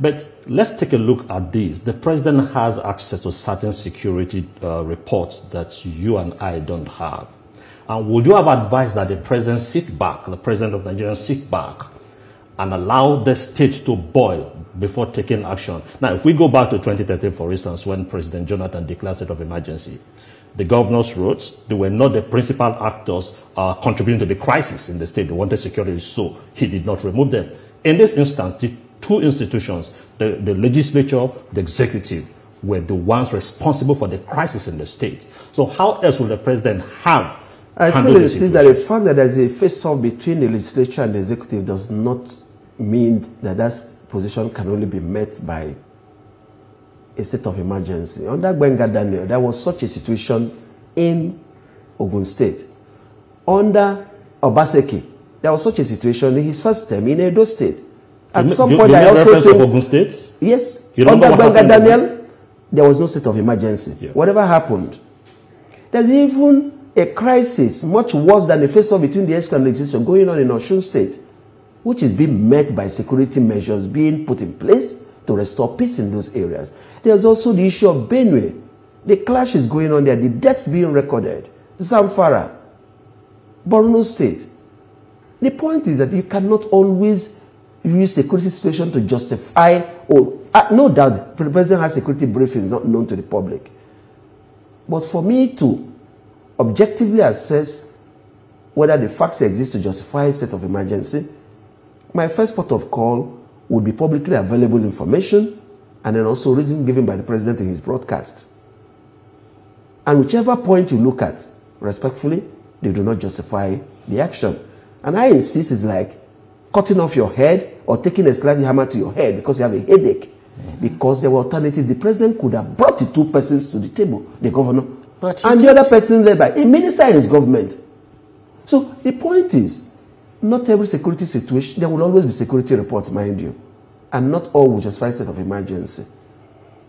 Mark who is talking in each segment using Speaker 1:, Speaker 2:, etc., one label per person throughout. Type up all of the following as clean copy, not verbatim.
Speaker 1: But let's take a look at this. The president has access to certain security reports that you and I don't have. And would you have advised that the president sit back, the president of Nigeria sit back and allow the state to boil before taking action? Now, if we go back to 2013, for instance, when President Jonathan declared state of emergency, the governors wrote they were not the principal actors contributing to the crisis in the state. They wanted security, so he did not remove them. In this instance, the two institutions, the legislature, the executive, were the ones responsible for the crisis in the state. So how else will the president have
Speaker 2: I still insist that the fact that there's a face-off between the legislature and the executive does not mean that that position can only be met by a state of emergency. Under Gbenga Daniel, there was such a situation in Ogun State. Under Obaseki, there was such a situation in his first term in Edo State. At some point, I also think,
Speaker 1: of Ogun State?
Speaker 2: Yes. Under Gbenga Daniel, there was no state of emergency. Yeah. Whatever happened. There's even a crisis much worse than the face-off between the executive and legislature going on in Osun State, which is being met by security measures being put in place to restore peace in those areas. There's also the issue of Benue. The clash is going on there, the deaths being recorded. Zamfara, Borno State. The point is that you cannot always use the security situation to justify, or no doubt the president has security briefings not known to the public. But for me to objectively assess whether the facts exist to justify a state of emergency, my first port of call would be publicly available information and then also reason given by the president in his broadcast. And whichever point you look at, respectfully, they do not justify the action. And I insist it's like cutting off your head or taking a slight hammer to your head because you have a headache. Because there were alternatives. The president could have brought the two persons to the table, the governor, and the other person led by a minister in his government. So the point is, not every security situation, there will always be security reports, mind you. And not all will justify state of emergency.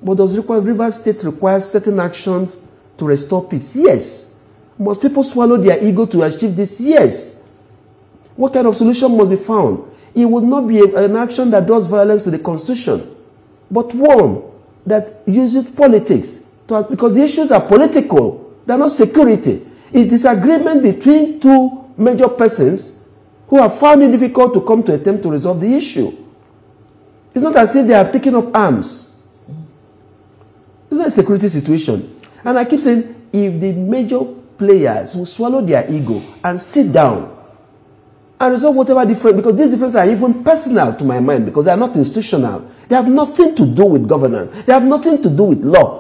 Speaker 2: But does Rivers State require certain actions to restore peace? Yes. Must people swallow their ego to achieve this? Yes. What kind of solution must be found? It would not be an action that does violence to the Constitution, but one that uses politics. Because the issues are political, they are not security. It's disagreement between two major persons who have found it difficult to come to attempt to resolve the issue. It's not as if they have taken up arms. It's not a security situation. And I keep saying, if the major players will swallow their ego and sit down and resolve whatever difference, because these differences are even personal to my mind, because they are not institutional. They have nothing to do with governance. They have nothing to do with law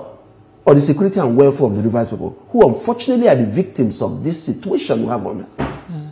Speaker 2: or the security and welfare of the Rivers people, who unfortunately are the victims of this situation we have on.